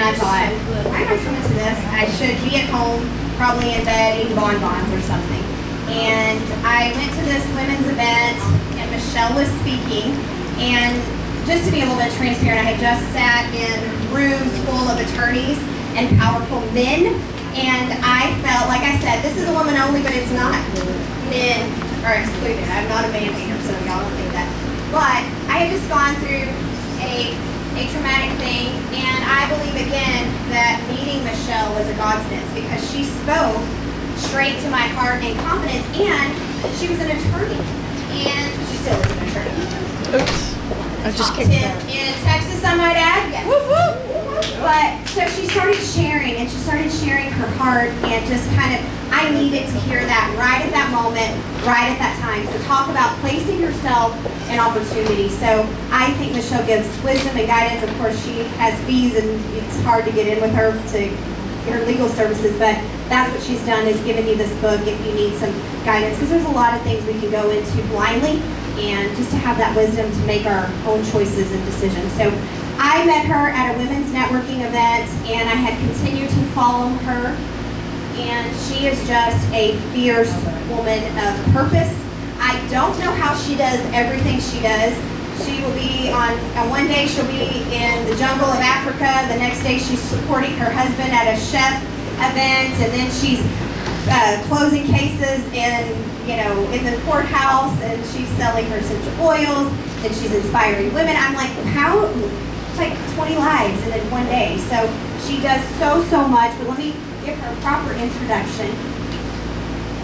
I thought, I'm not coming to this. I should be at home, probably in bed, eating bonbons or something. And I went to this women's event, and Michelle was speaking. And just to be a little bit transparent, I had just sat in rooms full of attorneys and powerful men. And I felt, like I said, this is a woman only, but it's not men are excluded. I'm not a man hater, so y'all don't think that. But I had just gone through a traumatic thing, and I believe again that meeting Michelle was a godsend because she spoke straight to my heart and confidence, and she was an attorney, and she still is an attorney. Oops. I just Top 10 in Texas, I might add. Yes. Whoop, whoop. But so she started sharing, and she started sharing her heart, and just kind of, I needed to hear that right at that moment, right at that time. So talk about placing yourself in opportunity. So I think Michelle gives wisdom and guidance. Of course, she has fees, and it's hard to get in with her to get her legal services, but that's what she's done, is given you this book if you need some guidance, because there's a lot of things we can go into blindly, and just to have that wisdom to make our own choices and decisions. So I met her at a women's networking event, and I had continued to follow her, and she is just a fierce woman of purpose. I don't know how she does everything she does. She will be on one day she'll be in the jungle of Africa, the next day she's supporting her husband at a chef event, and then she's closing cases in the courthouse, and she's selling her essential oils, and she's inspiring women. I'm like, how? It's like 20 lives in one day. So she does so much, but let me give her a proper introduction.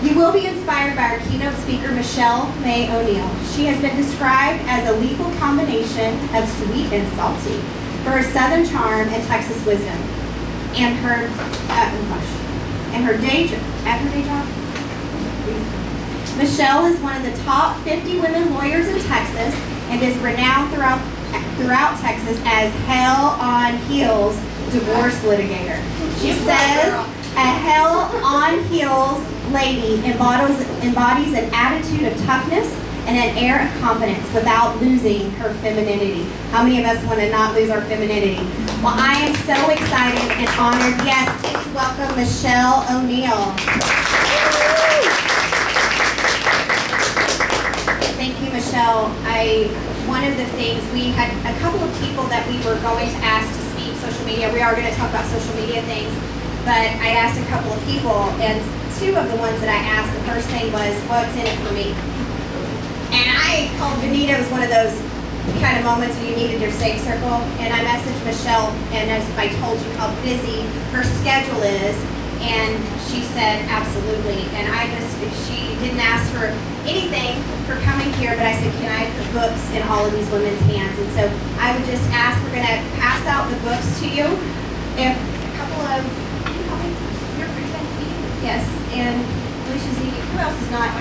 You will be inspired by our keynote speaker, Michelle May O'Neill. She has been described as a lethal combination of sweet and salty for her Southern charm and Texas wisdom. And her, day job. Michelle is one of the top 50 women lawyers in Texas and is renowned throughout Texas as hell on heels divorce litigator. She says a hell on heels lady embodies an attitude of toughness and an air of confidence without losing her femininity. How many of us want to not lose our femininity? Well, I am so excited and honored. Yes, please welcome Michelle O'Neill. Thank you, Michelle. One of the things, we had a couple of people that we were going to ask to speak social media. We are going to talk about social media things, but I asked a couple of people, and two of the ones that I asked, the first thing was, what's in it for me? And I called Benita, it was one of those kind of moments when you needed your safe circle, and I messaged Michelle, and as I told you how busy her schedule is, and she said, absolutely. And she didn't ask for anything for coming here, but I said, can I put books in all of these women's hands? And so I would just ask, we're going to pass out the books to you. If a couple of, you're pretty. Yes, and Alicia's eating. Who else is not?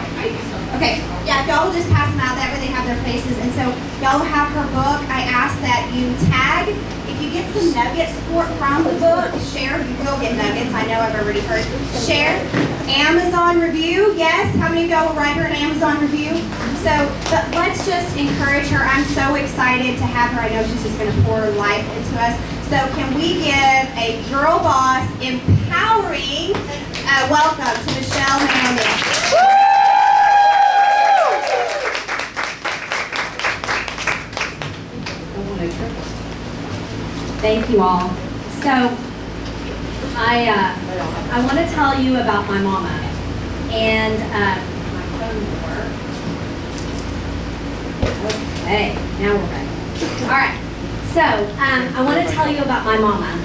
Okay, yeah, y'all will just pass them out. That way they have their faces. And so y'all will have her book. I ask that you tag. If you get some nuggets from the book, share. You will get nuggets. I know I've already heard. Share. Amazon review. Yes, how many of y'all will write her an Amazon review? So, but let's just encourage her. I'm so excited to have her. I know she's just going to pour life into us. So can we give a girl boss empowering welcome to Michelle May O'Neill. Thank you all. So, I want to tell you about my mama. And my phone works. Okay, now we're ready. All right. So, I want to tell you about my mama.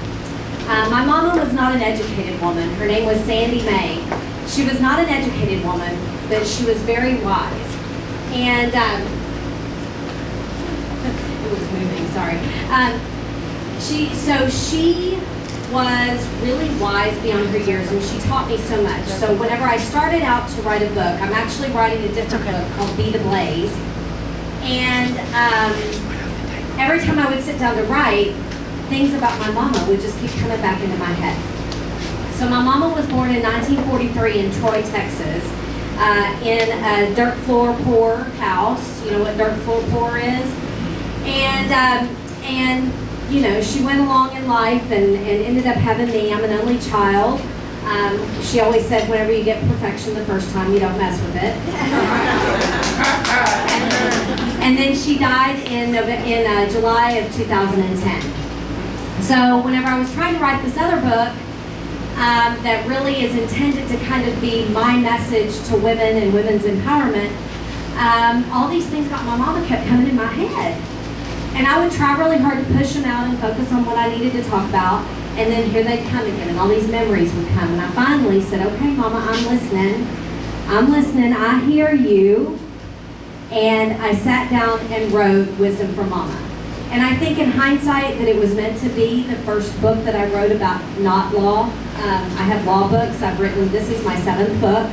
My mama was not an educated woman. Her name was Sandy May. She was not an educated woman, but she was very wise. And it was moving, sorry. She was really wise beyond her years, and she taught me so much. So whenever I started out to write a book, I'm actually writing a different book called Be the Blaze. And every time I would sit down to write, things about my mama would just keep coming back into my head. So my mama was born in 1943 in Troy, Texas, in a dirt floor poor house. You know what dirt floor poor is? And you know, she went along in life and ended up having me. I'm an only child. She always said, whenever you get perfection the first time, you don't mess with it. And then she died in July of 2010. So whenever I was trying to write this other book, that really is intended to kind of be my message to women and women's empowerment, all these things about my mama kept coming in my head. And I would try really hard to push them out and focus on what I needed to talk about. And then here they'd come again, and all these memories would come. And I finally said, okay, Mama, I'm listening. I'm listening. I hear you. And I sat down and wrote Wisdom from Mama. And I think in hindsight that it was meant to be the first book that I wrote about not law. I have law books. I've written, this is my 7th book.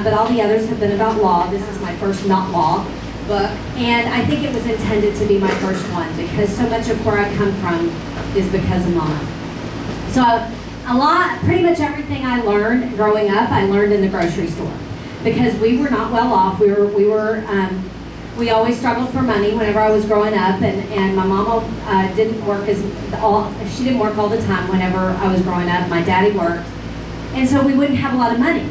But all the others have been about law. This is my first not law book. And I think it was intended to be my first one because so much of where I come from is because of Mama. So pretty much everything I learned growing up, I learned in the grocery store because we were not well off. We always struggled for money whenever I was growing up, and my mama didn't work she didn't work all the time whenever I was growing up. My daddy worked, and so we wouldn't have a lot of money.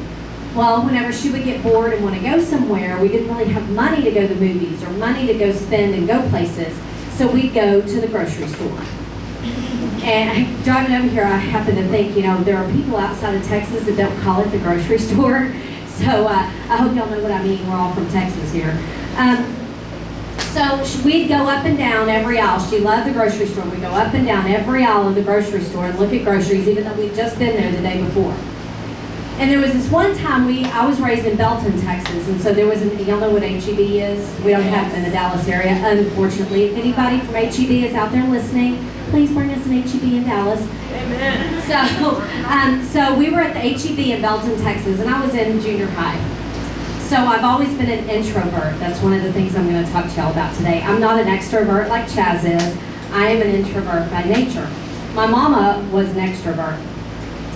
Well, whenever she would get bored and want to go somewhere, we didn't really have money to go to the movies or money to go spend and go places, so we'd go to the grocery store. And driving over here, I happen to think, you know, there are people outside of Texas that don't call it the grocery store. So I hope y'all know what I mean. We're all from Texas here. So we'd go up and down every aisle. She loved the grocery store. We'd go up and down every aisle of the grocery store and look at groceries, even though we'd just been there the day before. And there was this one time I was raised in Belton, Texas, and so there was y'all know what HEB is? We don't have it in the Dallas area, unfortunately. If anybody from HEB is out there listening, please bring us an HEB in Dallas. Amen. So we were at the HEB in Belton, Texas, and I was in junior high. So I've always been an introvert. That's one of the things I'm going to talk to y'all about today. I'm not an extrovert like Chaz is. I am an introvert by nature. My mama was an extrovert.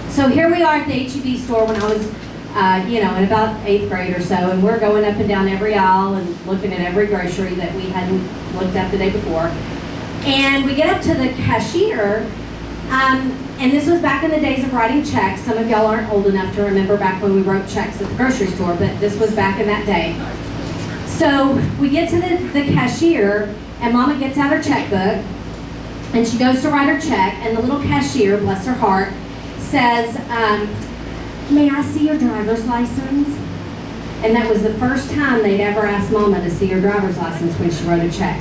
So here we are at the HEB store when I was, in about 8th grade or so, and we're going up and down every aisle and looking at every grocery that we hadn't looked at the day before. And we get up to the cashier, and this was back in the days of writing checks. Some of y'all aren't old enough to remember back when we wrote checks at the grocery store, but this was back in that day. So we get to the cashier, and Mama gets out her checkbook, and she goes to write her check, and the little cashier, bless her heart, says, may I see your driver's license? And that was the first time they'd ever asked Mama to see her driver's license when she wrote a check.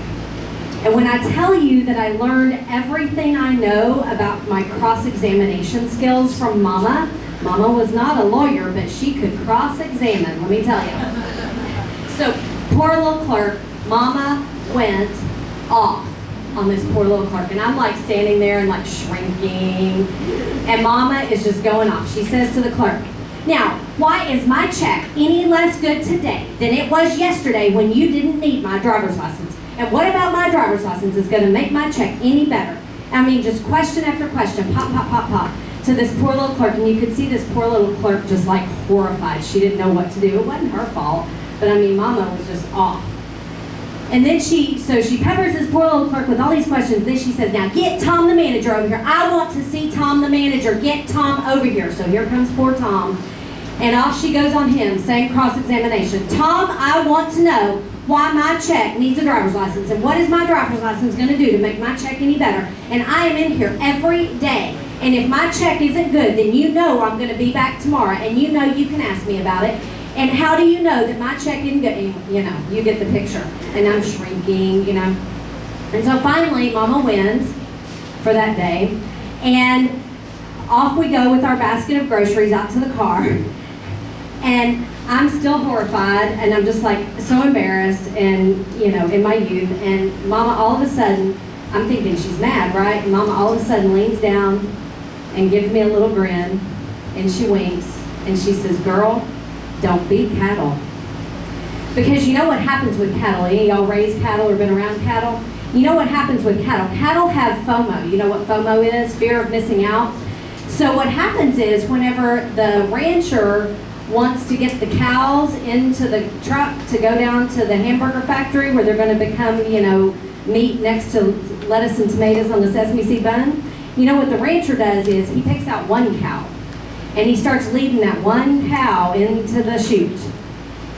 And when I tell you that I learned everything I know about my cross-examination skills from Mama, Mama was not a lawyer, but she could cross-examine, let me tell you. So poor little clerk, Mama went off on this poor little clerk, and I'm like standing there and like shrinking, and Mama is just going off. She says to the clerk, now, why is my check any less good today than it was yesterday when you didn't need my driver's license? And what about my driver's license is going to make my check any better? I mean, just question after question, pop, pop, pop, pop, to this poor little clerk, and you could see this poor little clerk just like horrified. She didn't know what to do. It wasn't her fault, but I mean, Mama was just off. And then she peppers this poor little clerk with all these questions. Then she says, now get Tom the manager over here. I want to see Tom the manager. Get Tom over here. So here comes poor Tom. And off she goes on him, same cross-examination. Tom, I want to know why my check needs a driver's license. And what is my driver's license going to do to make my check any better? And I am in here every day. And if my check isn't good, then you know I'm going to be back tomorrow. And you know you can ask me about it. And how do you know that my check isn't good? You know, you get the picture. And I'm shrinking, you know. And so finally, Mama wins for that day. And off we go with our basket of groceries out to the car. And I'm still horrified, and I'm just like so embarrassed, and in my youth. And Mama, all of a sudden, I'm thinking she's mad, right? And Mama all of a sudden leans down and gives me a little grin, and she winks, and she says, girl, don't be cattle. Because you know what happens with cattle? Any of y'all raised cattle or been around cattle? You know what happens with cattle? Cattle have FOMO. You know what FOMO is? Fear of missing out. So what happens is whenever the rancher wants to get the cows into the truck to go down to the hamburger factory where they're going to become, meat next to lettuce and tomatoes on the sesame seed bun. You know what the rancher does is he picks out one cow and he starts leading that one cow into the chute.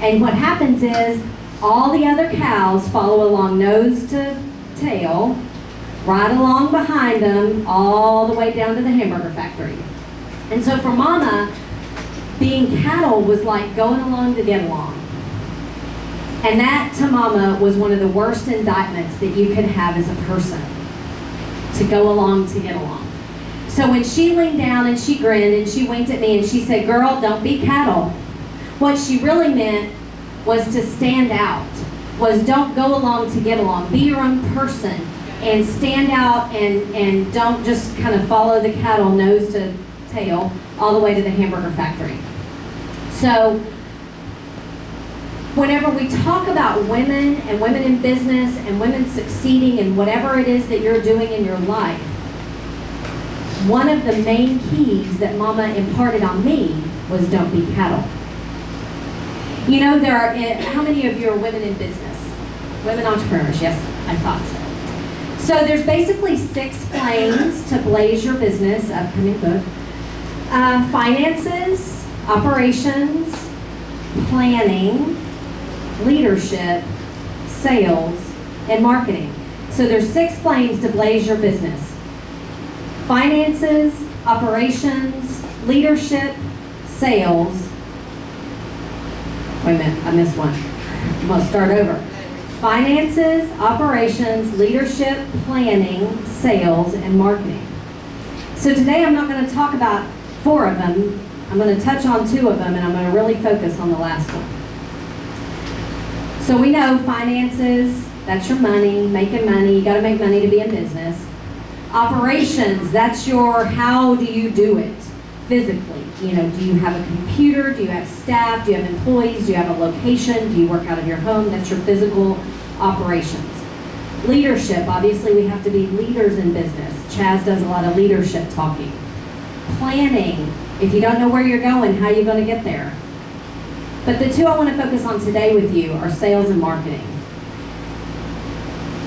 And what happens is all the other cows follow along nose to tail, right along behind them, all the way down to the hamburger factory. And so for Mama, being cattle was like going along to get along. And that to Mama was one of the worst indictments that you could have as a person, to go along to get along. So when she leaned down and she grinned and she winked at me and she said, "Girl, don't be cattle," what she really meant was to stand out, was don't go along to get along. Be your own person and stand out and don't just kind of follow the cattle nose to tail all the way to the hamburger factory. So whenever we talk about women and women in business and women succeeding in whatever it is that you're doing in your life, one of the main keys that Mama imparted on me was don't be cattle. You know, there are, how many of you are women in business? Women entrepreneurs, yes, I thought so. So there's basically 6 flames to blaze your business, upcoming book. Finances, operations, planning, leadership, sales, and marketing. So there's 6 flames to blaze your business. Finances, operations, leadership, sales. Wait a minute, I missed one. I'm gonna start over. Finances, operations, leadership, planning, sales, and marketing. So today I'm not gonna talk about 4 of them. I'm gonna touch on 2 of them, and I'm gonna really focus on the last one. So we know finances, that's your money, making money. You gotta make money to be in business. Operations, that's your how do you do it physically. You know, do you have a computer? Do you have staff? Do you have employees? Do you have a location? Do you work out of your home? That's your physical operations. Leadership, obviously we have to be leaders in business. Chaz does a lot of leadership talking. Planning, if you don't know where you're going, how are you going to get there? But the 2 I want to focus on today with you are sales and marketing.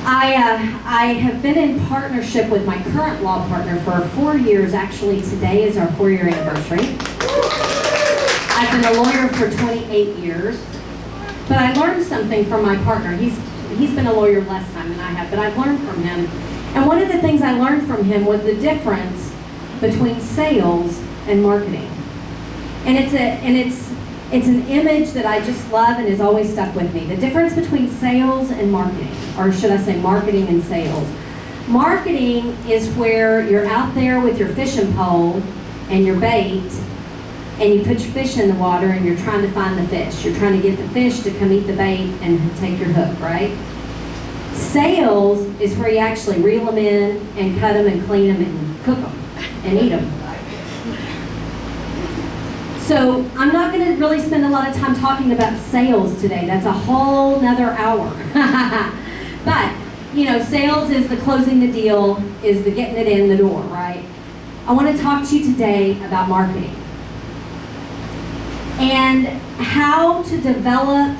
I have been in partnership with my current law partner for 4 years. Actually, today is our 4-year anniversary. I've been a lawyer for 28 years, but I learned something from my partner. He's been a lawyer less time than I have, but I've learned from him. And one of the things I learned from him was the difference between sales and marketing. And it's an image that I just love and has always stuck with me. The difference between sales and marketing, or should I say marketing and sales. Marketing is where you're out there with your fishing pole and your bait, and you put your fish in the water and you're trying to find the fish. You're trying to get the fish to come eat the bait and take your hook, right? Sales is where you actually reel them in and cut them and clean them and cook them and eat them. So I'm not going to really spend a lot of time talking about sales today. That's a whole nother hour. But, you know, sales is the closing the deal, is the getting it in the door, right? I want to talk to you today about marketing and how to develop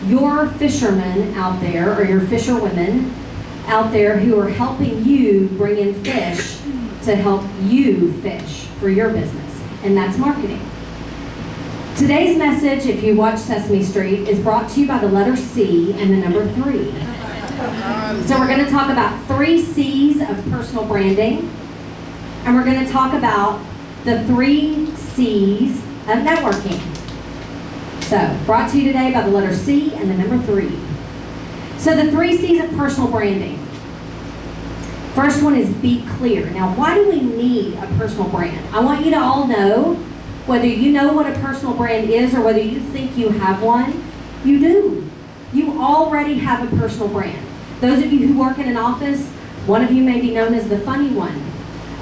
your fishermen out there, or your fisherwomen out there who are helping you bring in fish to help you fish for your business. And that's marketing. Today's message, if you watch Sesame Street, is brought to you by the letter C and the number 3. So we're going to talk about 3 C's of personal branding, and we're going to talk about the 3 C's of networking. So, brought to you today by the letter C and the number 3. So the 3 C's of personal branding. First one is be clear. Now, why do we need a personal brand? I want you to all know, whether you know what a personal brand is or whether you think you have one, you do. You already have a personal brand. Those of you who work in an office, one of you may be known as the funny one,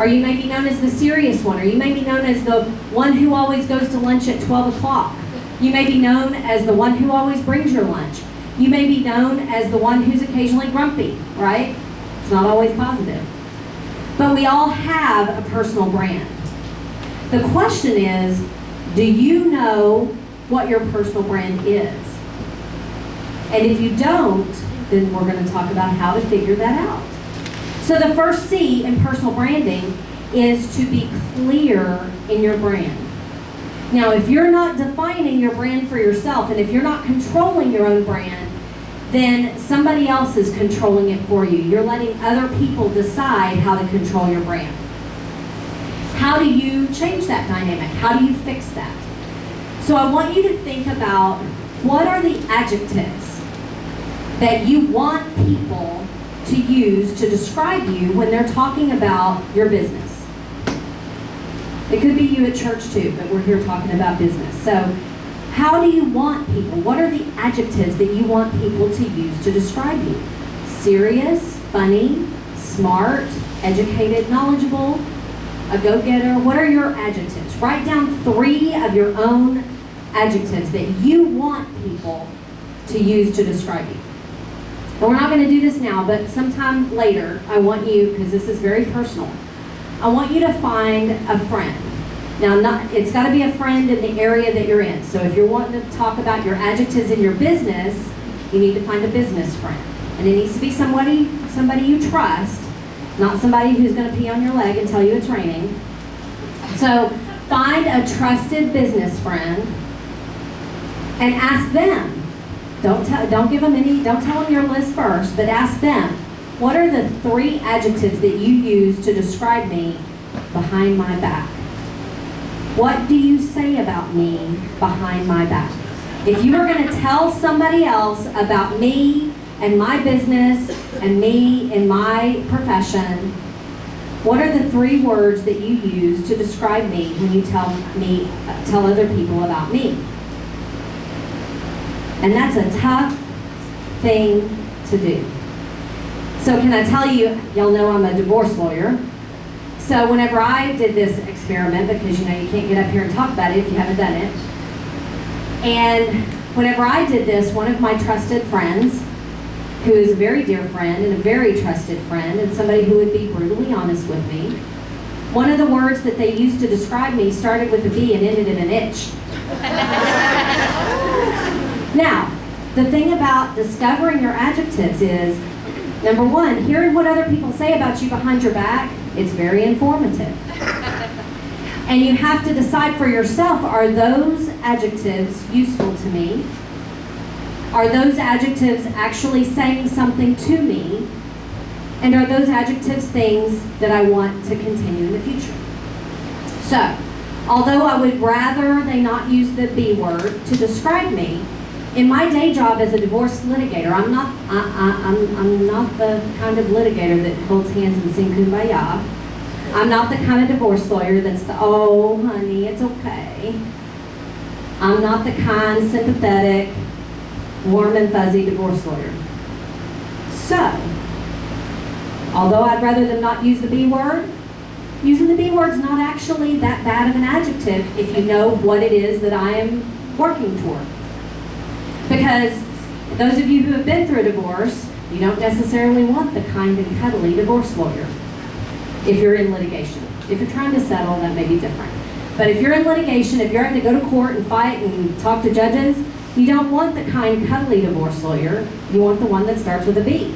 or you may be known as the serious one, or you may be known as the one who always goes to lunch at 12 o'clock. You may be known as the one who always brings your lunch. You may be known as the one who's occasionally grumpy, right? It's not always positive. But we all have a personal brand. The question is, do you know what your personal brand is? And if you don't, then we're going to talk about how to figure that out. So the first C in personal branding is to be clear in your brand. Now, if you're not defining your brand for yourself, and if you're not controlling your own brand, then somebody else is controlling it for you. You're letting other people decide how to control your brand. How do you change that dynamic? How do you fix that? So I want you to think about, what are the adjectives that you want people to use to describe you when they're talking about your business? It could be you at church too, but we're here talking about business. So how do you want people? What are the adjectives that you want people to use to describe you? Serious, funny, smart, educated, knowledgeable, a go-getter. What are your adjectives? Write down 3 of your own adjectives that you want people to use to describe you. But we're not going to do this now, but sometime later, I want you, because this is very personal, I want you to find a friend. Now, it's got to be a friend in the area that you're in. So if you're wanting to talk about your adjectives in your business, you need to find a business friend. And it needs to be somebody you trust, not somebody who's going to pee on your leg and tell you it's raining. So find a trusted business friend and ask them. Don't give them any, don't tell them your list first, but ask them, what are the 3 adjectives that you use to describe me behind my back? What do you say about me behind my back? If you were going to tell somebody else about me and my business and me in my profession, what are the 3 words that you use to describe me when you tell other people about me? And that's a tough thing to do. So can I tell you, y'all know I'm a divorce lawyer. So whenever I did this experiment, because you can't get up here and talk about it if you haven't done it. And whenever I did this, one of my trusted friends, who is a very dear friend and a very trusted friend, and somebody who would be brutally honest with me, one of the words that they used to describe me started with a B and ended in an itch. Now, the thing about discovering your adjectives is, number 1, hearing what other people say about you behind your back, it's very informative. And you have to decide for yourself, are those adjectives useful to me? Are those adjectives actually saying something to me? And are those adjectives things that I want to continue in the future? So, although I would rather they not use the B word to describe me, in my day job as a divorce litigator, I'm not the kind of litigator that holds hands and sings kumbaya. I'm not the kind of divorce lawyer that's the, oh, honey, it's okay. I'm not the kind, sympathetic, warm and fuzzy divorce lawyer. So, although I'd rather them not use the B word, using the B word's not actually that bad of an adjective if you know what it is that I am working toward. Because those of you who have been through a divorce, you don't necessarily want the kind and cuddly divorce lawyer if you're in litigation. If you're trying to settle, that may be different. But if you're in litigation, if you're having to go to court and fight and talk to judges, you don't want the kind, cuddly divorce lawyer. You want the one that starts with a B.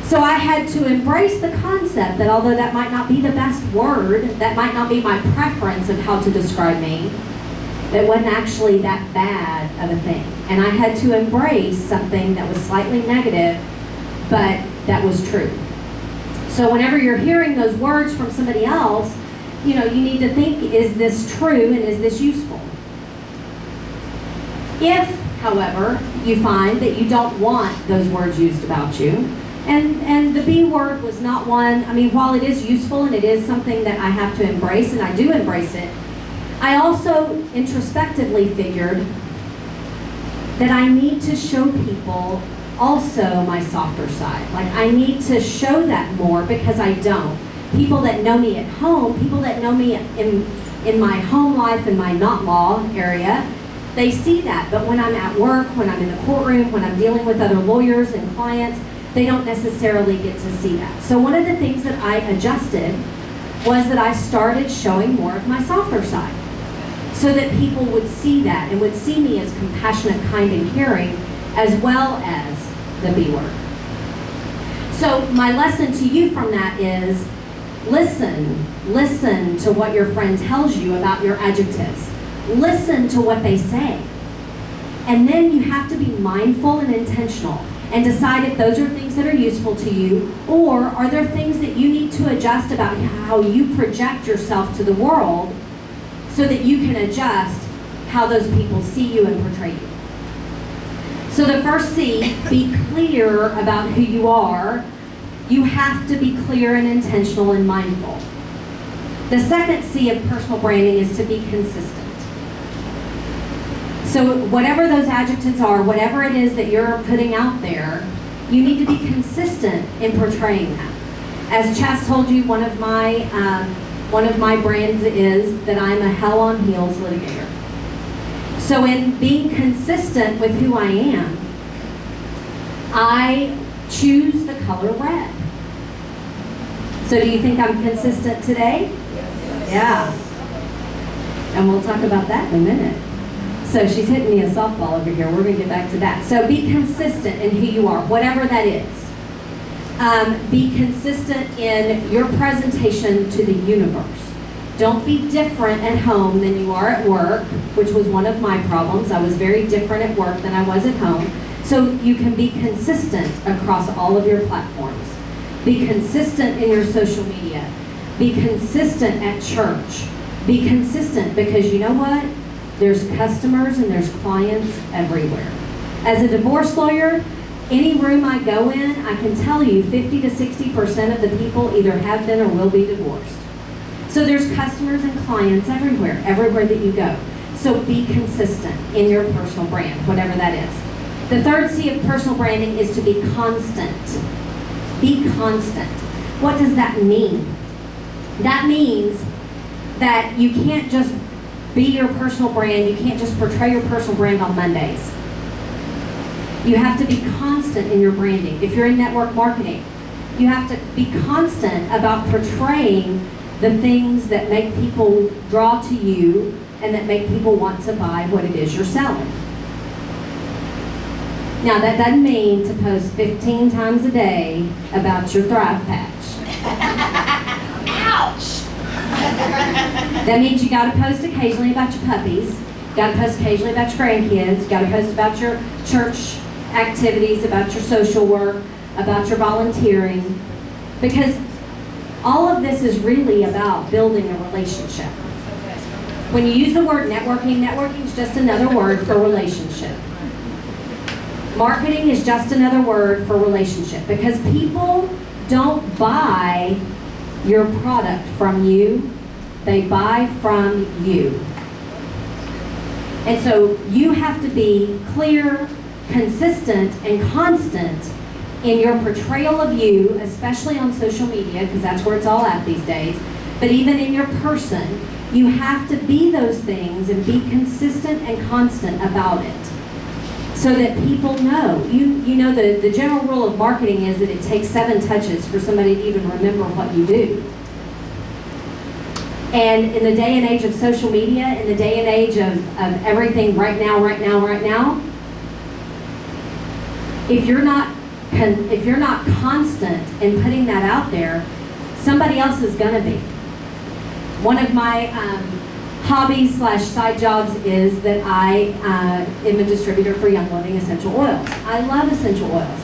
So I had to embrace the concept that although that might not be the best word, that might not be my preference of how to describe me, that wasn't actually that bad of a thing. And I had to embrace something that was slightly negative, but that was true. So whenever you're hearing those words from somebody else, you need to think, is this true and is this useful? If, however, you find that you don't want those words used about you, and the B word was not one, while it is useful and it is something that I have to embrace, and I do embrace it, I also introspectively figured that I need to show people also my softer side. Like, I need to show that more because I don't. People that know me at home, people that know me in my home life, in my not law area, they see that. But when I'm at work, when I'm in the courtroom, when I'm dealing with other lawyers and clients, they don't necessarily get to see that. So one of the things that I adjusted was that I started showing more of my softer side, so that people would see that and would see me as compassionate, kind, and caring, as well as the B word. So my lesson to you from that is listen to what your friend tells you about your adjectives. Listen to what they say. And then you have to be mindful and intentional and decide if those are things that are useful to you, or are there things that you need to adjust about how you project yourself to the world so that you can adjust how those people see you and portray you. So the first C, be clear about who you are. You have to be clear and intentional and mindful. The second C of personal branding is to be consistent. So whatever those adjectives are, whatever it is that you're putting out there, you need to be consistent in portraying that. As Chas told you, one of my brands is that I'm a hell on heels litigator. So in being consistent with who I am, I choose the color red. So do you think I'm consistent today? Yes. Yeah. And we'll talk about that in a minute. So she's hitting me a softball over here. We're going to get back to that. So be consistent in who you are, whatever that is. Be consistent in your presentation to the universe. Don't be different at home than you are at work, which was one of my problems. I was very different at work than I was at home. So you can be consistent across all of your platforms. Be consistent in your social media. Be consistent at church. Be consistent because you know what? There's customers and there's clients everywhere. As a divorce lawyer, any room I go in, I can tell you 50 to 60% of the people either have been or will be divorced. So there's customers and clients everywhere that you go. So be consistent in your personal brand, whatever that is. The third C of personal branding is to be constant. Be constant. What does that mean? That means that you can't just be your personal brand. You can't just portray your personal brand on Mondays. You have to be constant in your branding. If you're in network marketing, you have to be constant about portraying the things that make people draw to you and that make people want to buy what it is you're selling. Now, that doesn't mean to post 15 times a day about your Thrive Patch. Ouch! That means you got to post occasionally about your puppies, you got to post occasionally about your grandkids, you got to post about your church activities, about your social work, about your volunteering, because all of this is really about building a relationship. When you use the word networking, networking is just another word for relationship. Marketing is just another word for relationship, because people don't buy your product from you, they buy from you. And so you have to be clear, consistent, and constant in your portrayal of you, especially on social media, because that's where it's all at these days. But even in your person, you have to be those things and be consistent and constant about it, so that people know. You know, the general rule of marketing is that it takes 7 touches for somebody to even remember what you do. And in the day and age of social media, in the day and age of everything right now, if you're not constant in putting that out there, somebody else is gonna be. One of my hobbies / side jobs is that I am a distributor for Young Living essential oils. I love essential oils.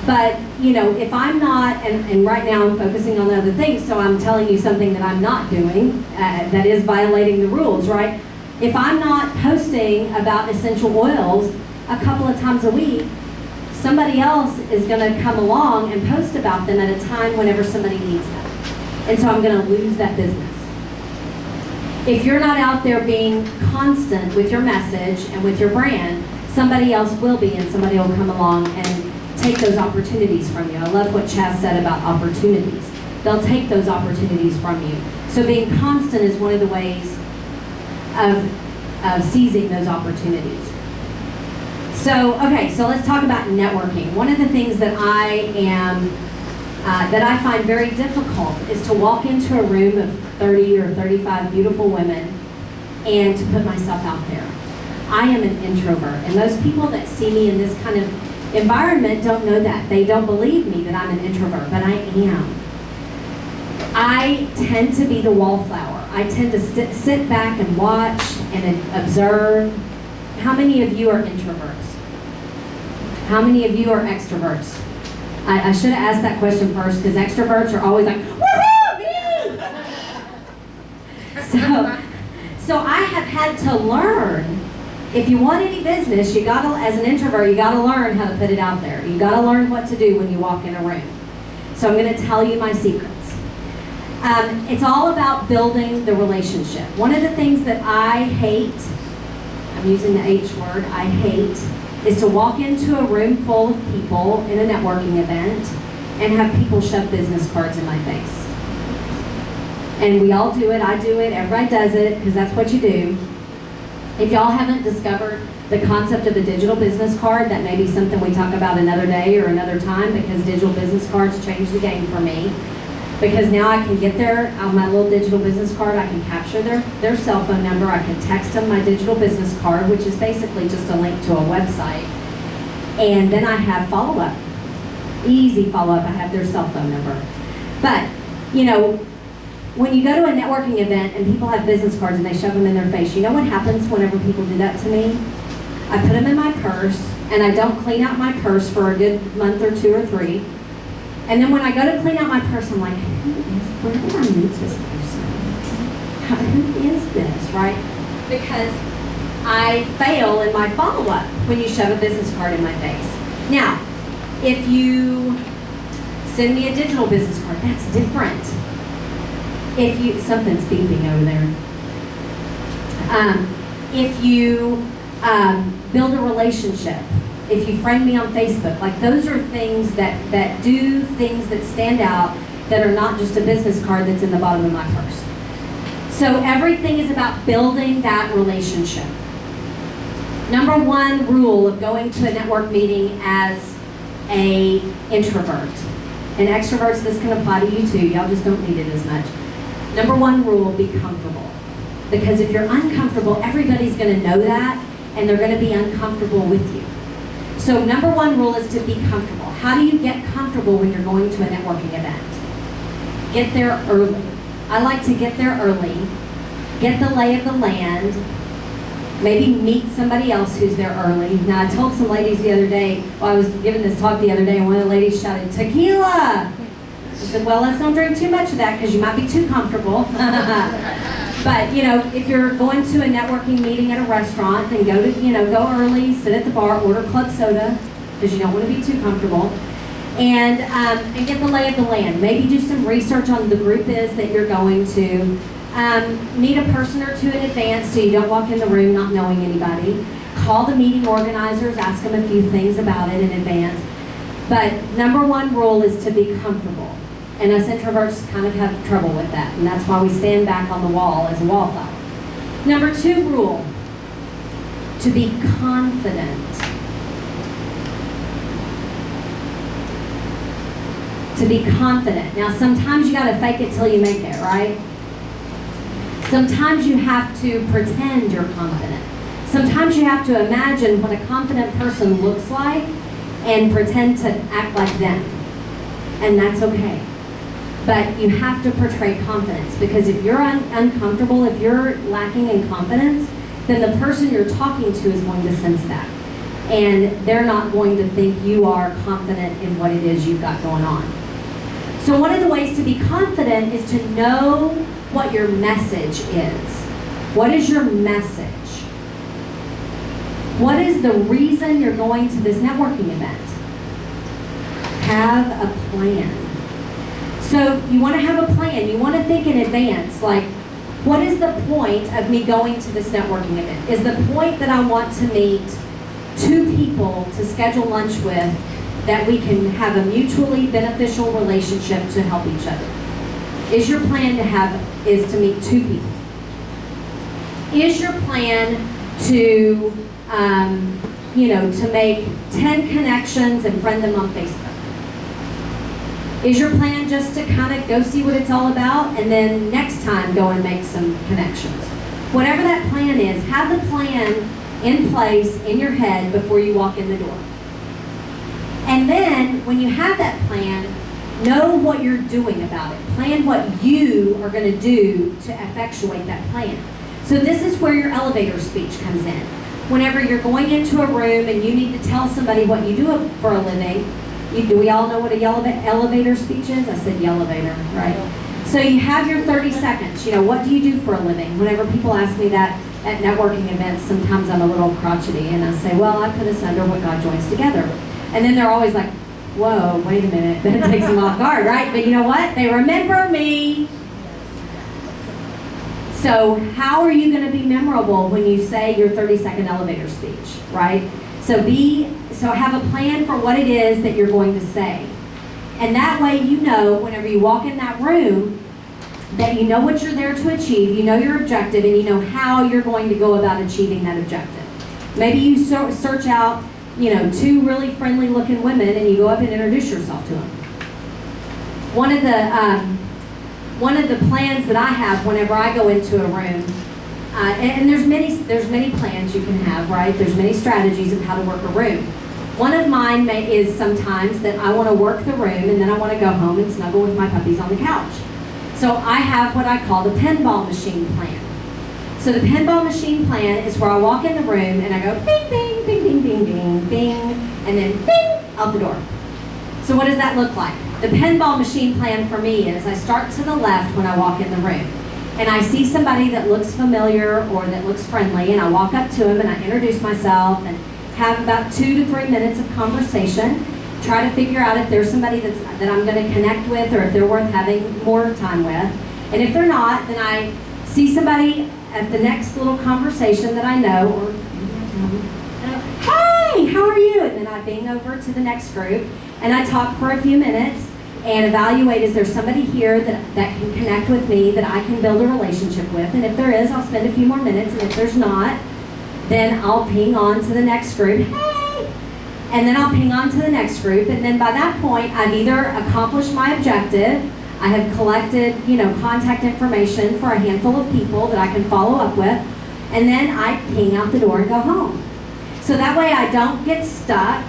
But, you know, if I'm not, and right now I'm focusing on other things, so I'm telling you something that I'm not doing, that is violating the rules, right? If I'm not posting about essential oils a couple of times a week, somebody else is gonna come along and post about them at a time whenever somebody needs them. And so I'm gonna lose that business. If you're not out there being constant with your message and with your brand, somebody else will be, and somebody will come along and take those opportunities from you. I love what Chas said about opportunities. They'll take those opportunities from you. So being constant is one of the ways of seizing those opportunities. So, okay, so let's talk about networking. One of the things that I find very difficult is to walk into a room of 30 or 35 beautiful women and to put myself out there. I am an introvert, and those people that see me in this kind of Environment don't know that. They don't believe me that I'm an introvert, but I am. I tend to be the wallflower. I tend to sit back and watch and observe. How many of you are introverts? How many of you are extroverts? I should have asked that question first, because extroverts are always like, woohoo, me! So I have had to learn, if you want any business, you gotta, as an introvert, you gotta learn how to put it out there. You gotta learn what to do when you walk in a room. So I'm gonna tell you my secrets. It's all about building the relationship. One of the things that I hate, I'm using the H word, I hate, is to walk into a room full of people in a networking event and have people shove business cards in my face. And we all do it, I do it, everybody does it, because that's what you do. If y'all haven't discovered the concept of a digital business card, that may be something we talk about another day or another time, because digital business cards changed the game for me. Because now I can get on my little digital business card, I can capture their cell phone number, I can text them my digital business card, which is basically just a link to a website. And then I have follow-up, easy follow-up, I have their cell phone number. But, you know, when you go to a networking event and people have business cards and they shove them in their face, you know what happens whenever people do that to me? I put them in my purse, and I don't clean out my purse for a good month or 2 or 3. And then when I go to clean out my purse, I'm like, where did I meet this person? Who is this, right? Because I fail in my follow-up when you shove a business card in my face. Now, if you send me a digital business card, that's different. Something's beeping over there. If you build a relationship, if you friend me on Facebook, like those are things that do things that stand out, that are not just a business card that's in the bottom of my purse. So everything is about building that relationship. Number 1 rule of going to a network meeting as a introvert. And extroverts, this can apply to you too, y'all just don't need it as much. Number 1 rule, be comfortable. Because if you're uncomfortable, everybody's gonna know that, and they're gonna be uncomfortable with you. So number 1 rule is to be comfortable. How do you get comfortable when you're going to a networking event? Get there early. I like to get there early, get the lay of the land, maybe meet somebody else who's there early. Now, I told some ladies the other day, I was giving this talk the other day, and one of the ladies shouted, tequila! I said, well, let's not drink too much of that, because you might be too comfortable. But, you know, if you're going to a networking meeting at a restaurant, then go early, sit at the bar, order club soda, because you don't want to be too comfortable, and get the lay of the land. Maybe do some research on the group is that you're going to. Meet a person or two in advance so you don't walk in the room not knowing anybody. Call the meeting organizers, ask them a few things about it in advance. But number 1 rule is to be comfortable. And us introverts kind of have trouble with that, and that's why we stand back on the wall as a wallflower. Number 2 rule, to be confident. To be confident. Now, sometimes you gotta fake it till you make it, right? Sometimes you have to pretend you're confident. Sometimes you have to imagine what a confident person looks like and pretend to act like them. And that's okay. But you have to portray confidence, because if you're uncomfortable, if you're lacking in confidence, then the person you're talking to is going to sense that. And they're not going to think you are confident in what it is you've got going on. So one of the ways to be confident is to know what your message is. What is your message? What is the reason you're going to this networking event? Have a plan. So you want to have a plan. You want to think in advance, like, what is the point of me going to this networking event? Is the point that I want to meet 2 people to schedule lunch with that we can have a mutually beneficial relationship to help each other? Is your plan is to meet 2 people? Is your plan to, to make 10 connections and friend them on Facebook? Is your plan just to kind of go see what it's all about, and then next time go and make some connections? Whatever that plan is, have the plan in place in your head before you walk in the door. And then, when you have that plan, know what you're doing about it. Plan what you are going to do to effectuate that plan. So this is where your elevator speech comes in. Whenever you're going into a room and you need to tell somebody what you do for a living, do we all know what a elevator speech is? I said elevator, right? So you have your 30 seconds. What do you do for a living? Whenever people ask me that at networking events, sometimes I'm a little crotchety and I say, well, I put us under what God joins together. And then they're always like, whoa, wait a minute. That takes them off guard, right? But you know what? They remember me. So how are you going to be memorable when you say your 30-second elevator speech, right? So have a plan for what it is that you're going to say. And that way whenever you walk in that room, that you know what you're there to achieve, you know your objective, and you know how you're going to go about achieving that objective. Maybe you search out, 2 really friendly looking women and you go up and introduce yourself to them. One of the plans that I have whenever I go into a room, and there's many plans you can have, right? There's many strategies of how to work a room. One of mine is sometimes that I want to work the room and then I want to go home and snuggle with my puppies on the couch. So I have what I call the pinball machine plan. So the pinball machine plan is where I walk in the room and I go bing, bing, bing, bing, bing, bing, bing, and then bing, out the door. So what does that look like? The pinball machine plan for me is I start to the left when I walk in the room. And I see somebody that looks familiar or that looks friendly, and I walk up to them and I introduce myself and have about 2 to 3 minutes of conversation. Try to figure out if there's somebody that I'm going to connect with or if they're worth having more time with. And if they're not, then I see somebody at the next little conversation that I know, or hey, how are you? And then I bing over to the next group and I talk for a few minutes and evaluate, is there somebody here that can connect with me, that I can build a relationship with? And if there is, I'll spend a few more minutes, and if there's not, then I'll ping on to the next group, hey! And then I'll ping on to the next group, and then by that point, I've either accomplished my objective, I have collected, contact information for a handful of people that I can follow up with, and then I ping out the door and go home. So that way I don't get stuck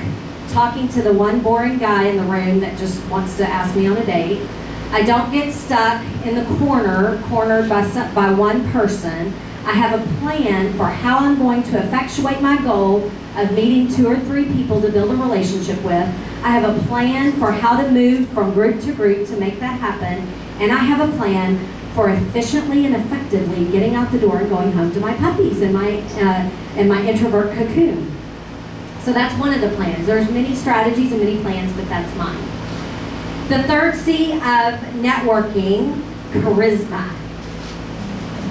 talking to the one boring guy in the room that just wants to ask me on a date. I don't get stuck in the cornered by one person. I have a plan for how I'm going to effectuate my goal of meeting 2 or 3 people to build a relationship with. I have a plan for how to move from group to group to make that happen. And I have a plan for efficiently and effectively getting out the door and going home to my puppies and my introvert cocoon. So that's one of the plans. There's many strategies and many plans, but that's mine. The third C of networking, charisma.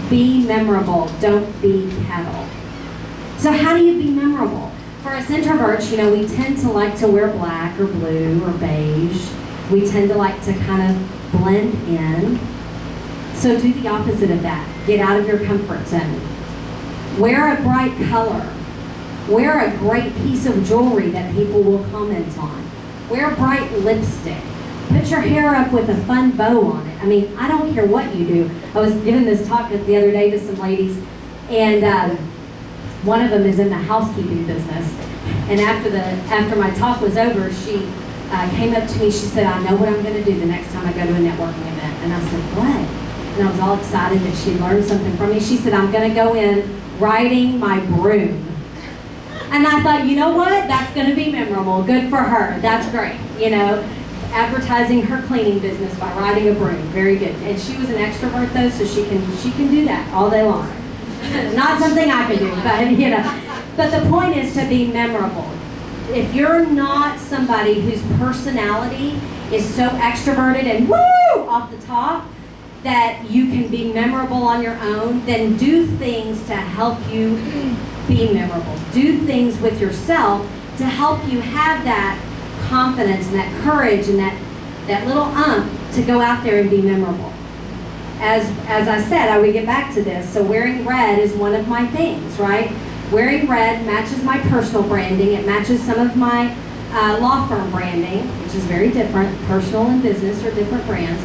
Be memorable, don't be cattle. So how do you be memorable? For us introverts, we tend to like to wear black or blue or beige. We tend to like to kind of blend in. So do the opposite of that. Get out of your comfort zone. Wear a bright color. Wear a great piece of jewelry that people will comment on. Wear bright lipstick. Put your hair up with a fun bow on it. I don't care what you do. I was giving this talk the other day to some ladies, and one of them is in the housekeeping business. And after my talk was over, she came up to me. She said, I know what I'm going to do the next time I go to a networking event. And I said, what? And I was all excited that she learned something from me. She said, I'm going to go in riding my broom. And I thought, you know what? That's going to be memorable. Good for her. That's great. Advertising her cleaning business by riding a broom. Very good. And she was an extrovert though, so she can do that all day long. Not something I can do, but But the point is to be memorable. If you're not somebody whose personality is so extroverted and woo off the top that you can be memorable on your own, then do things to help you be memorable. Do things with yourself to help you have that confidence and that courage and that little to go out there and be memorable. As I said, I would get back to this. So wearing red is one of my things, right? Wearing red matches my personal branding. It matches some of my law firm branding, which is very different. Personal and business are different brands.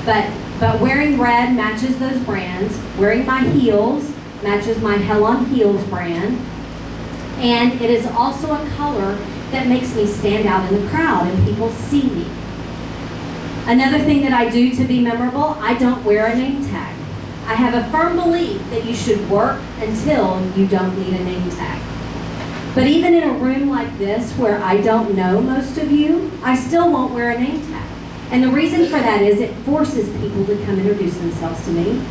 But wearing red matches those brands. Wearing my heels matches my Hell on Heels brand. And it is also a color that makes me stand out in the crowd and people see me. Another thing that I do to be memorable, I don't wear a name tag. I have a firm belief that you should work until you don't need a name tag. But even in a room like this where I don't know most of you, I still won't wear a name tag. And the reason for that is it forces people to come introduce themselves to me.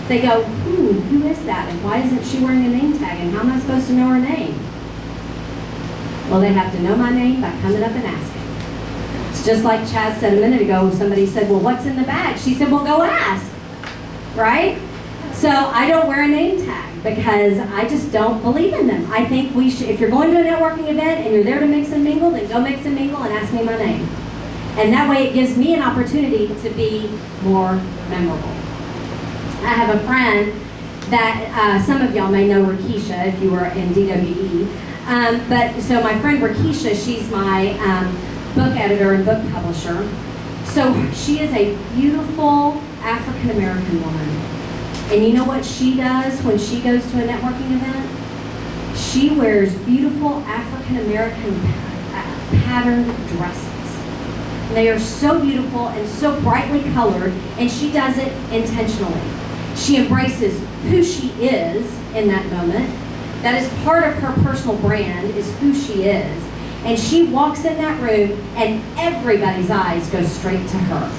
They go, who is that? And why isn't she wearing a name tag? And how am I supposed to know her name? Well, they have to know my name by coming up and asking. It's just like Chaz said a minute ago. Somebody said, well, what's in the bag? She said, well, go ask. Right? So I don't wear a name tag because I just don't believe in them. I think we should, if you're going to a networking event and you're there to mix and mingle, then go mix and mingle and ask me my name. And that way it gives me an opportunity to be more memorable. I have a friend that some of y'all may know Rakisha if you were in DWE. But so my friend Rakisha, she's my book editor and book publisher. So she is a beautiful African American woman. And you know what she does when she goes to a networking event? She wears beautiful African American patterned dresses. And they are so beautiful and so brightly colored, and she does it intentionally. She embraces who she is in that moment. That is part of her personal brand, is who she is. And she walks in that room and everybody's eyes go straight to her.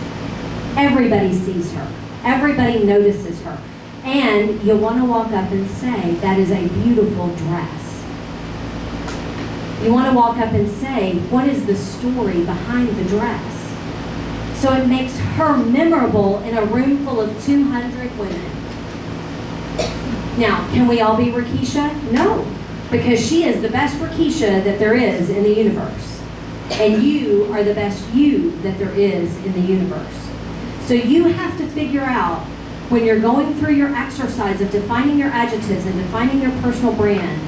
Everybody sees her. Everybody notices her. And you'll want to walk up and say, that is a beautiful dress. You want to walk up and say, what is the story behind the dress? So it makes her memorable in a room full of 200 women. Now, can we all be Rakisha? No, because she is the best Rakisha that there is in the universe. And you are the best you that there is in the universe. So you have to figure out, when you're going through your exercise of defining your adjectives and defining your personal brand,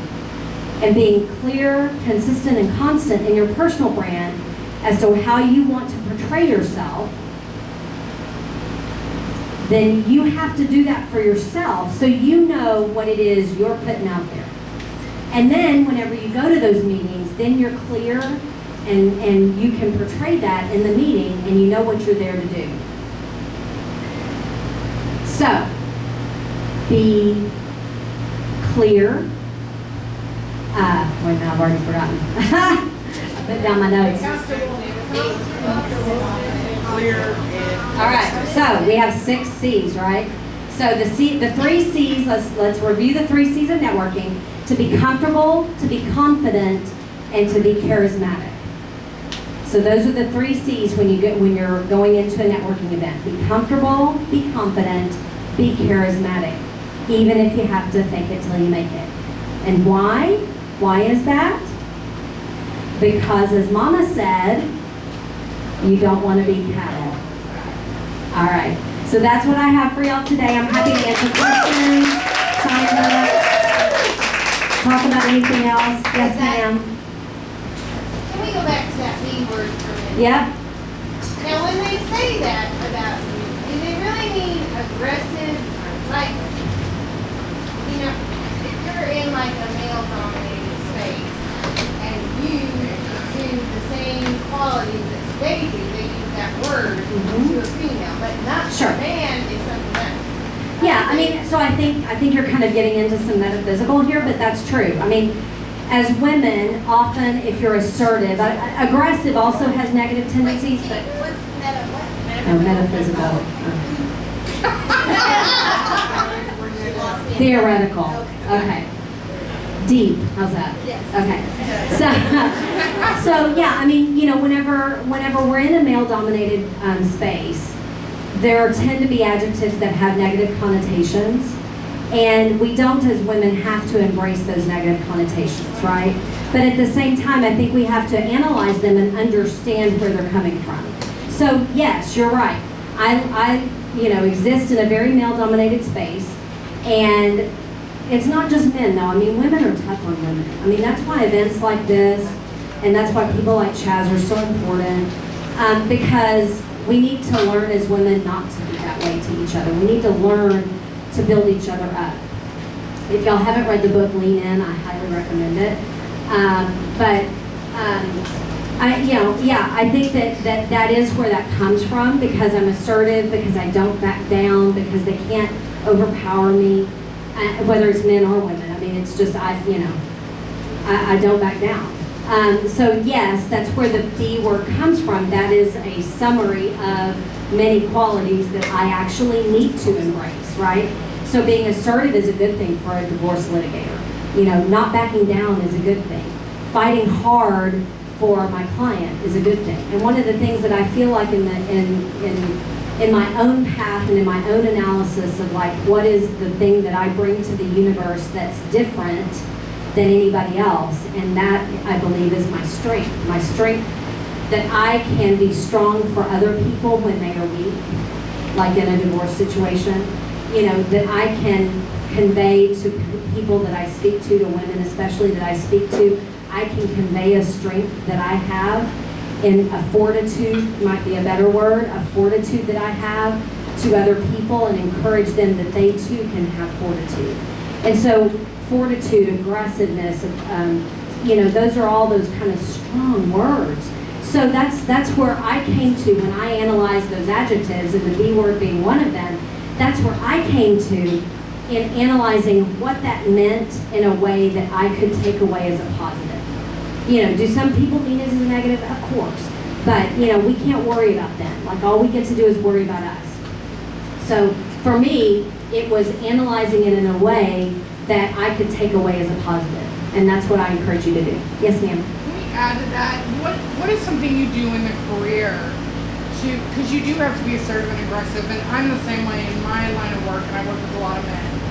and being clear, consistent, and constant in your personal brand as to how you want to portray yourself, then you have to do that for yourself so you know what it is you're putting out there. And then whenever you go to those meetings, then you're clear and you can portray that in the meeting and you know what you're there to do. So, be clear. Wait a minute, I've already forgotten. I put down my notes. All right, so we have 6 C's, right? So the 3 C's, let's review the 3 C's of networking: to be comfortable, to be confident, and to be charismatic. So those are the 3 C's when you're going into a networking event. Be comfortable, be confident, be charismatic, even if you have to fake it till you make it. And why? Why is that? Because as Mama said, you don't want to be cattle. All right, so that's what I have for y'all today. I'm happy to answer questions, sign up, talk about anything else. Yes, ma'am. Can we go back to that B word for a minute? Yep. Now, when they say that about you, do they really mean aggressive? Like, you know, if you're in like a male-dominated space and you exude the same qualities that they do, they use that word to a female, but not Sure. a man is something else. Yeah, I mean, so I think you're kind of getting into some metaphysical here, but that's true. I mean, as women, often if you're assertive, aggressive also has negative tendencies, but What's metaphysical. Theoretical. Okay. Deep. How's that? Yes. Okay. So yeah, I mean, you know, whenever we're in a male-dominated space, there tend to be adjectives that have negative connotations, and we don't, as women, have to embrace those negative connotations, right? But at the same time, I think we have to analyze them and understand where they're coming from. So yes, you're right. I exist in a very male-dominated space, and it's not just men, though. I mean, women are tough on women. I mean, that's why events like this, and that's why people like Chaz are so important, because we need to learn as women not to be that way to each other. We need to learn to build each other up. If y'all haven't read the book Lean In, I highly recommend it. But I think that is where that comes from, because I'm assertive, because I don't back down, because they can't overpower me, whether it's men or women. I mean, it's just, I don't back down. So yes, that's where the B word comes from. That is a summary of many qualities that I actually need to embrace, right? So being assertive is a good thing for a divorce litigator. Not backing down is a good thing. Fighting hard for my client is a good thing. And one of the things that I feel like in my own path and in my own analysis of like what is the thing that I bring to the universe that's different than anybody else, and that I believe is my strength. My strength that I can be strong for other people when they are weak, like in a divorce situation. That I can convey to people that I speak to women especially that I speak to, I can convey a strength that I have, in a fortitude, might be a better word, a fortitude that I have to other people, and encourage them that they too can have fortitude. And so fortitude, aggressiveness, those are all those kind of strong words. So that's where I came to when I analyzed those adjectives, and the B word being one of them. That's where I came to in analyzing what that meant in a way that I could take away as a positive. Do some people mean it as a negative? Of course. But, we can't worry about them. Like, all we get to do is worry about us. So, for me, it was analyzing it in a way that I could take away as a positive. And that's what I encourage you to do. Yes, ma'am? Can we add to that? What is something you do in the career because you do have to be assertive and aggressive, and I'm the same way in my line of work, and I work with a lot of men,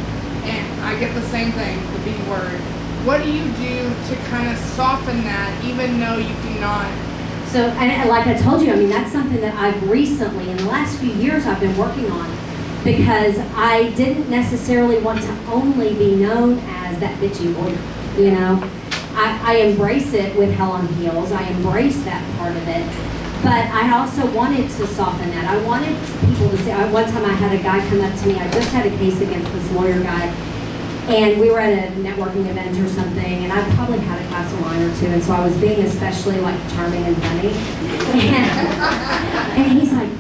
and I get the same thing, the B word. What do you do to kind of soften that, even though you cannot? So, and like I told you, I mean, that's something that I've recently, in the last few years, I've been working on, because I didn't necessarily want to only be known as that bitchy lawyer, I embrace it with Hell on Heels. I embrace that part of it. But I also wanted to soften that. I wanted people to see. One time I had a guy come up to me. I just had a case against this lawyer guy. And we were at a networking event or something. And I probably had a glass of wine or two. And so I was being especially like charming and funny. And he's like,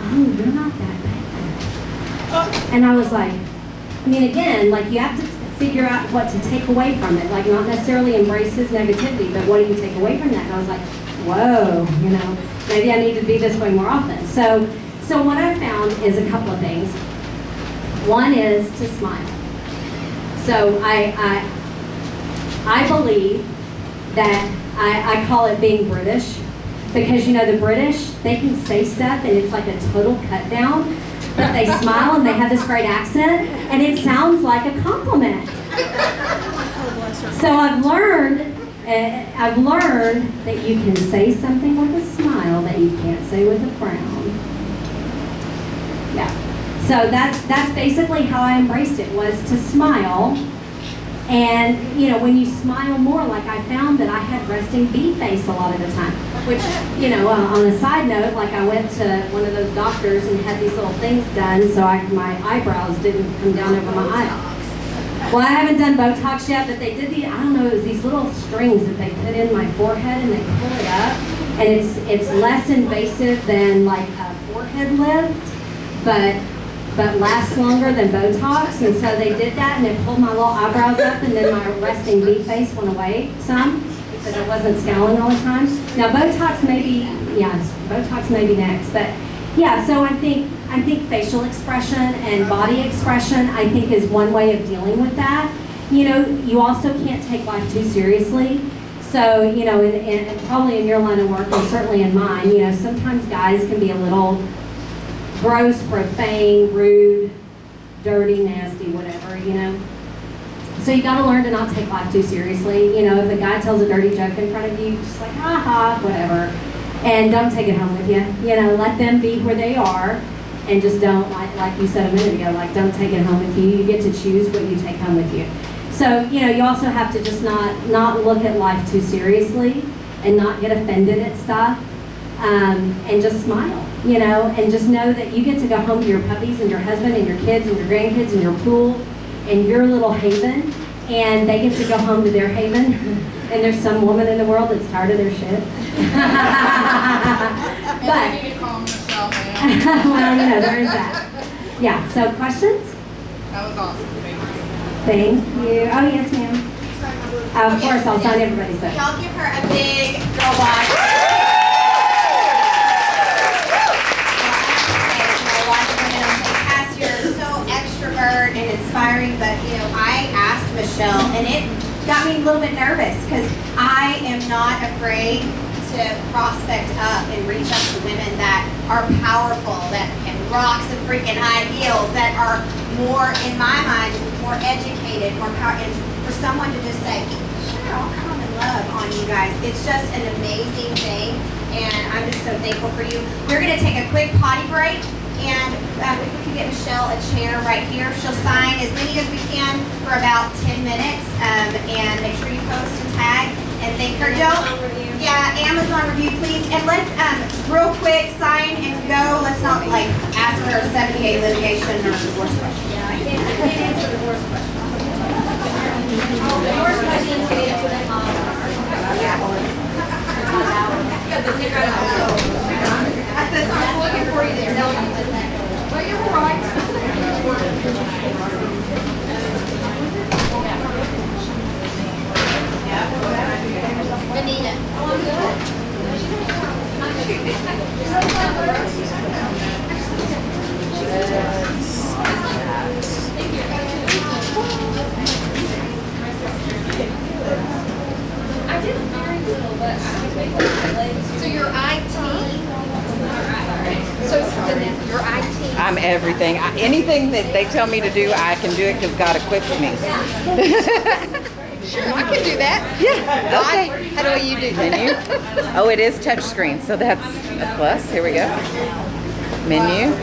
oh, you're not that bad. And I was like, I mean, again, like you have to figure out what to take away from it. Like not necessarily embrace his negativity, but what do you take away from that? And I was like, whoa, maybe I need to be this way more often. So what I found is a couple of things. One is to smile. So I believe that I call it being British, because the British, they can say stuff and it's like a total cut down, but they smile and they have this great accent and it sounds like a compliment. So I've learned that you can say something with a smile that you can't say with a frown. Yeah. So that's basically how I embraced it, was to smile. And when you smile more, like I found that I had resting bee face a lot of the time. Which, on a side note, like I went to one of those doctors and had these little things done so my eyebrows didn't come down over my eye. Well, I haven't done Botox yet, but they did it was these little strings that they put in my forehead and they pull it up. And it's less invasive than like a forehead lift, but lasts longer than Botox. And so they did that and it pulled my little eyebrows up, and then my resting bee face went away some because I wasn't scowling all the time. Now Botox may be next, but yeah, so I think facial expression and body expression, I think, is one way of dealing with that. You also can't take life too seriously. So, and probably in your line of work, and certainly in mine, sometimes guys can be a little gross, profane, rude, dirty, nasty, whatever, So you got to learn to not take life too seriously. If a guy tells a dirty joke in front of you, just like, ha, whatever. And don't take it home with you. Let them be where they are, and just don't, like you said a minute ago, like don't take it home with you. You get to choose what you take home with you. So, you also have to just not look at life too seriously and not get offended at stuff, and just smile, and just know that you get to go home to your puppies and your husband and your kids and your grandkids and your pool and your little haven, and they get to go home to their haven. And there's some woman in the world that's tired of their shit. And But I need to call Michelle, man. well, you know, there is that. Yeah. So questions? That was awesome. Thank you. Thank you. Oh yes, ma'am. Of course, I'll sign everybody's book. Y'all give her a big girl boss. You're so extrovert and inspiring, but I asked Michelle, and it got me a little bit nervous because I am not afraid to prospect up and reach up to women that are powerful, that can rock some freaking high heels, that are more, in my mind, more educated, more power, and for someone to just say, sure, I'll come and love on you guys. It's just an amazing thing, and I'm just so thankful for you. We're going to take a quick potty break, and if we can get Michelle a chair right here. She'll sign as many as we can for about 10 minutes, and make sure you post and tag, and thank her. Joe, yeah, Amazon review, please, and let's real quick sign and go. Let's not ask her 78 litigation or divorce question. Yeah, I can't answer the divorce question. The divorce question is getting to the I said, I was looking for you there. Well, you were right. Benita. I did very little, but so you're IT. So you're IT. I'm everything. Anything that they tell me to do, I can do it because God equips me. Sure, I can do that. Yeah. Okay. How do you do Menu. Oh, it is touchscreen, so that's a plus. Here we go. Menu.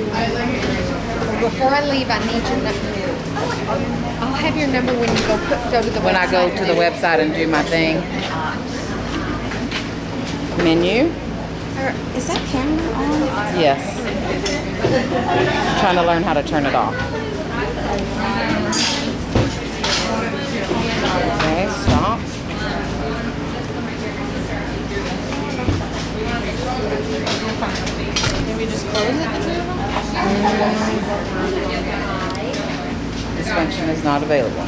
Before I leave, I need your number. I'll have your number when you go to the When website. I go to the website and do my thing. Menu. Is that camera on? Yes. I'm trying to learn how to turn it off. Okay, stop. Can we just close it? This function is not available.